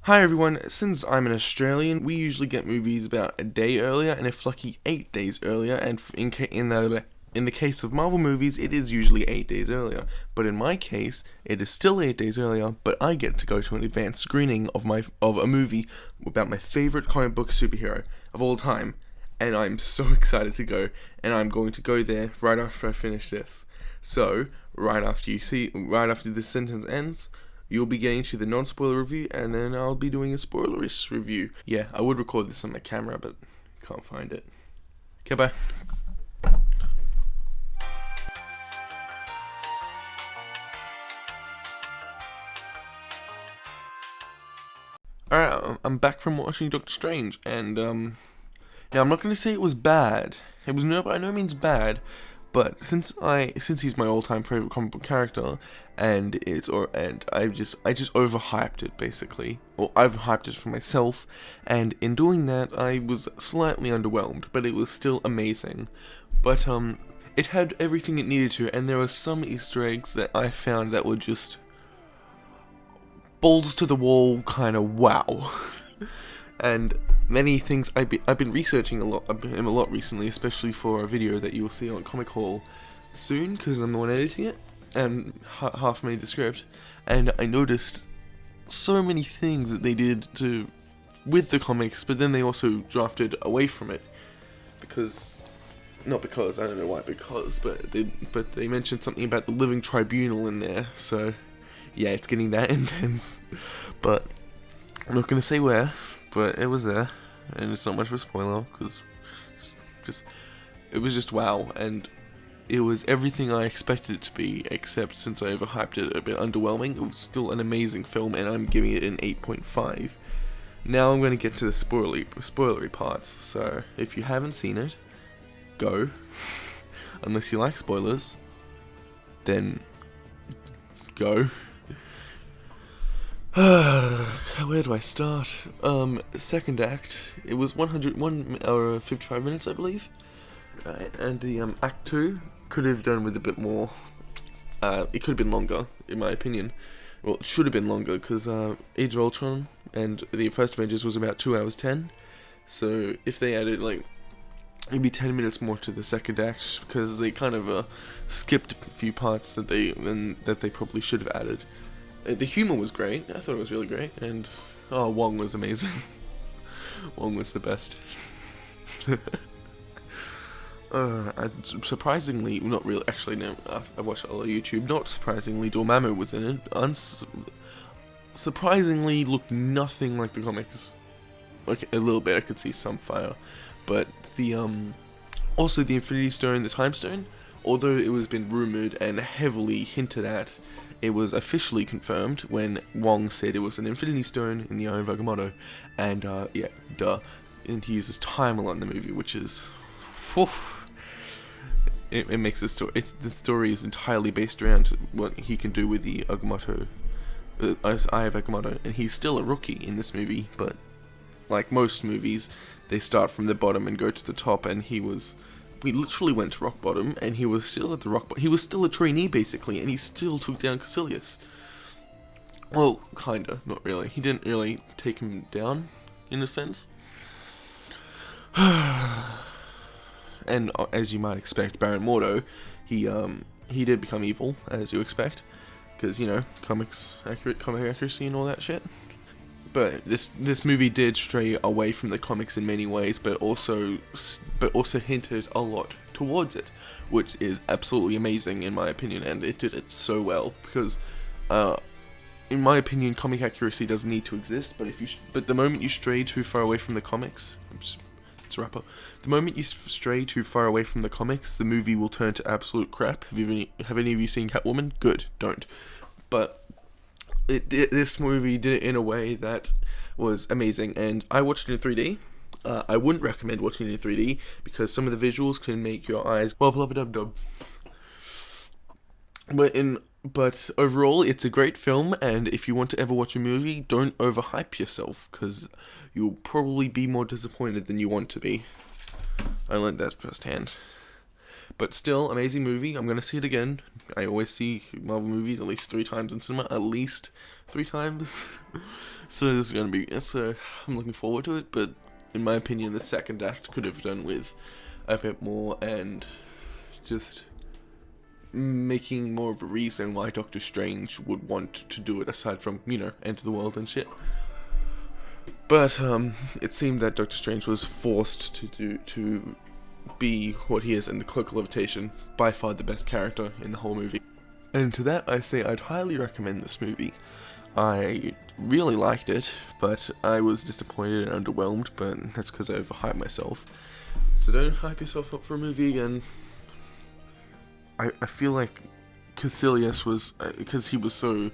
Hi everyone, since I'm an Australian, we usually get movies about a day earlier, and if lucky, 8 days earlier, and in the case of Marvel movies, it is usually 8 days earlier. But in my case, it is still 8 days earlier, but I get to go to an advanced screening of a movie about my favorite comic book superhero of all time, and I'm so excited to go, and I'm going to go there right after I finish this. So, right after this sentence ends, you'll be getting to the non-spoiler review, and then I'll be doing a spoilerish review. Yeah, I would record this on my camera, but can't find it. Okay, bye. Alright, I'm back from watching Doctor Strange, and now I'm not going to say it was bad. It was by no means bad, but since he's my all-time favorite comic book character, and I just overhyped it basically, or I've hyped it for myself, and in doing that I was slightly underwhelmed, but it was still amazing. But it had everything it needed to, and there were some Easter eggs that I found that were just balls to the wall kind of wow. And many things I've been researching a lot recently, especially for a video that you will see on Comic Hall soon, because I'm the one editing it and half made the script, and I noticed so many things that they did with the comics, but then they also drafted away from it because. Not because, I don't know why but they mentioned something about the Living Tribunal in there, so yeah, it's getting that intense. But I'm not going to say where, but it was there, and it's not much of a spoiler, because it was just wow, and it was everything I expected it to be, except since I overhyped it a bit underwhelming. It was still an amazing film, and I'm giving it an 8.5. Now I'm going to get to the spoilery parts, so if you haven't seen it, go. Unless you like spoilers, then go. Where do I start? Second act. It was 1 hour 55 minutes, I believe. Right, and the act 2 could have done with a bit more. It could have been longer, in my opinion. Well, it should have been longer because Age of Ultron and the first Avengers was about 2 hours 10. So if they added maybe 10 minutes more to the second act, because they kind of skipped a few parts that they probably should have added. The humor was great. I thought it was really great, and Wong was amazing. Wong was the best. Surprisingly, not really. Actually, no. I watched a lot of YouTube. Not surprisingly, Dormammu was in it. Surprisingly, looked nothing like the comics. Like a little bit, I could see some fire, but also the Infinity Stone, the Time Stone, although it was been rumored and heavily hinted at, it was officially confirmed when Wong said it was an Infinity Stone in the Eye of Agamotto, and yeah, duh, and he uses time a lot in the movie, which is, whew, it makes the story. The story is entirely based around what he can do with the Agamotto, Eye of Agamotto, and he's still a rookie in this movie, but like most movies, they start from the bottom and go to the top, and we literally went to rock bottom, and he was still at the rock bottom. He was still a trainee, basically, and he still took down Caecilius. Well, kinda, not really. He didn't really take him down, in a sense. And as you might expect, Baron Mordo, he did become evil, as you expect, because, you know, comic accuracy and all that shit. But this movie did stray away from the comics in many ways, but also hinted a lot towards it, which is absolutely amazing in my opinion, and it did it so well because, in my opinion, comic accuracy doesn't need to exist. But the moment you stray too far away from the comics, it's a wrap up. The moment you stray too far away from the comics, the movie will turn to absolute crap. Have any of you seen Catwoman? Good, don't. But this movie did it in a way that was amazing, and I watched it in 3D. I wouldn't recommend watching it in 3D because some of the visuals can make your eyes dub. But overall, it's a great film, and if you want to ever watch a movie, don't overhype yourself because you'll probably be more disappointed than you want to be. I learned that firsthand. But still, amazing movie. I'm going to see it again. I always see Marvel movies at least 3 times in cinema. At least 3 times. So this is gonna be, so I'm looking forward to it, but in my opinion the second act could have done with a bit more, and just making more of a reason why Doctor Strange would want to do it, aside from, enter the world and shit. But it seemed that Doctor Strange was forced to be what he is in the Cloak of Levitation, by far the best character in the whole movie. And to that I say I'd highly recommend this movie. I really liked it, but I was disappointed and underwhelmed, but that's because I overhyped myself. So don't hype yourself up for a movie again. I feel like Caecilius was, because he was so...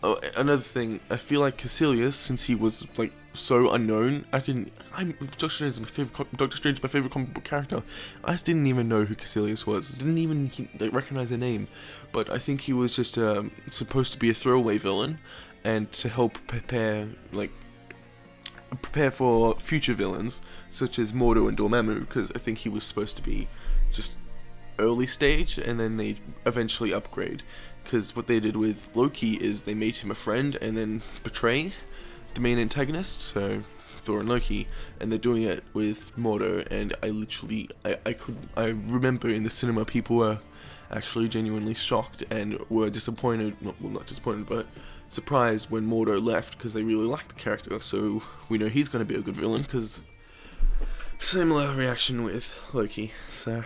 Oh, another thing, I feel like Caecilius, since he was like so unknown, Doctor Strange is my favorite comic book character. I just didn't even know who Caecilius was. Didn't even recognize their name. But I think he was just supposed to be a throwaway villain, and to help prepare for future villains such as Mordo and Dormammu, because I think he was supposed to be just early stage, and then they eventually upgrade. Because what they did with Loki is they made him a friend and then betray the main antagonist, so Thor and Loki, and they're doing it with Mordo. And I remember in the cinema people were actually genuinely shocked and were disappointed, not disappointed, but surprised when Mordo left, because they really liked the character. So we know he's going to be a good villain, because similar reaction with Loki. So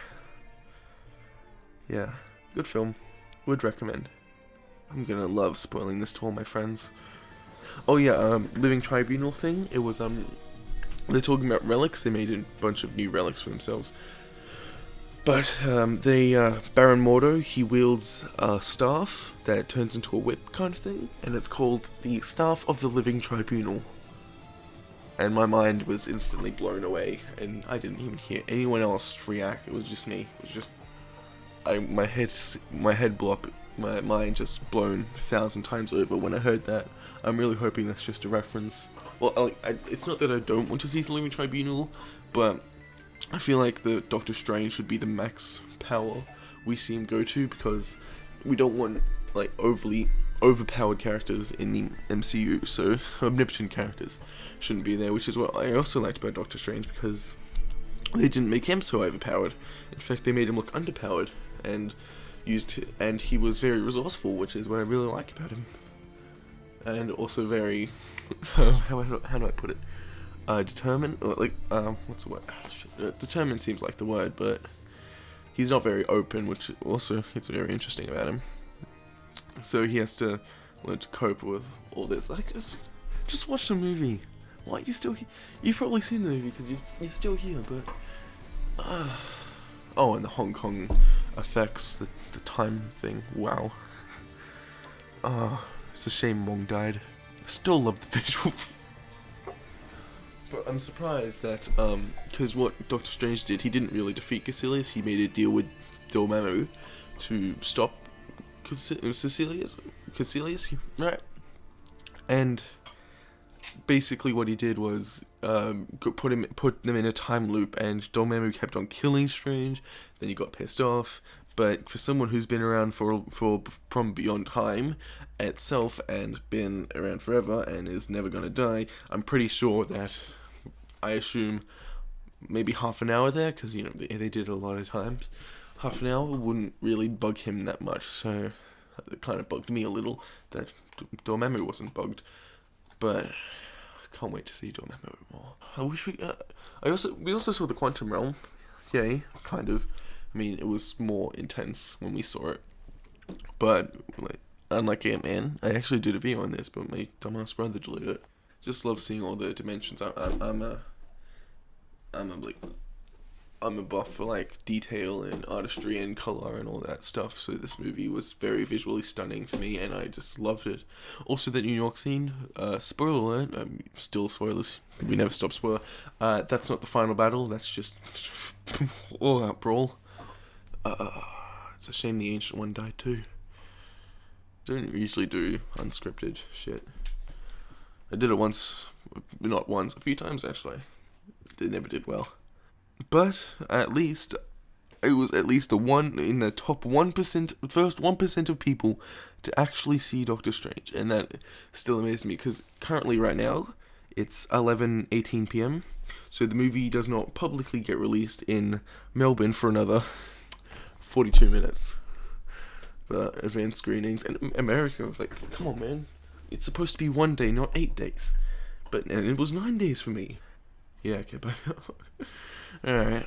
yeah, good film. Would recommend. I'm gonna love spoiling this to all my friends. Oh yeah, Living Tribunal thing. It was they're talking about relics. They made a bunch of new relics for themselves. But Baron Mordo, he wields a staff that turns into a whip kind of thing, and it's called the Staff of the Living Tribunal. And my mind was instantly blown away, and I didn't even hear anyone else react. It was just me. It was just my head blew up, my mind just blown 1,000 times over when I heard that. I'm really hoping that's just a reference. Well, it's not that I don't want to see the Living Tribunal, but I feel like the Doctor Strange should be the max power we see him go to, because we don't want like overly overpowered characters in the MCU, so omnipotent characters shouldn't be there, which is what I also liked about Doctor Strange, because they didn't make him so overpowered. In fact, they made him look underpowered, and he was very resourceful, which is what I really like about him. And also very how do I put it? Determined, or what's the word? Determined seems like the word, but he's not very open, which also it's very interesting about him. So he has to learn to cope with all this. Like, just watch the movie. Why are you still here? You've probably seen the movie because you're still here, but oh, and the Hong Kong effects, the time thing. Wow. It's a shame Wong died. I still love the visuals. But I'm surprised that, because what Doctor Strange did, he didn't really defeat Caecilius. He made a deal with Dormammu to stop Caecilius, right? And basically what he did was put them in a time loop, and Dormammu kept on killing Strange. Then he got pissed off. But for someone who's been around from beyond time itself, and been around forever, and is never gonna die, I'm pretty sure that, I assume, maybe half an hour there, because they did it a lot of times. Half an hour wouldn't really bug him that much, so it kind of bugged me a little that Dormammu wasn't bugged. But I can't wait to see Dormammu more. I wish we also saw the Quantum Realm. Yay, kind of. I mean, it was more intense when we saw it. But unlike Ant-Man, I actually did a video on this, but my dumbass brother deleted it. Just love seeing all the dimensions. I'm a buff for detail and artistry and color and all that stuff, so this movie was very visually stunning to me, and I just loved it. Also, the New York scene, spoiler alert, still spoilers, we never stop spoiler, that's not the final battle, that's just all out brawl. It's a shame the Ancient One died too. I don't usually do unscripted shit. I did it once, not once, a few times actually. They never did well. But at least it was at least the top 1%, first 1% of people to actually see Doctor Strange, and that still amazed me because currently, right now, it's 11:18 p.m. So the movie does not publicly get released in Melbourne for another 42 minutes for advanced screenings. And America was like, come on, man, it's supposed to be 1 day, not 8 days. And it was 9 days for me. Yeah, okay, bye now. Alright.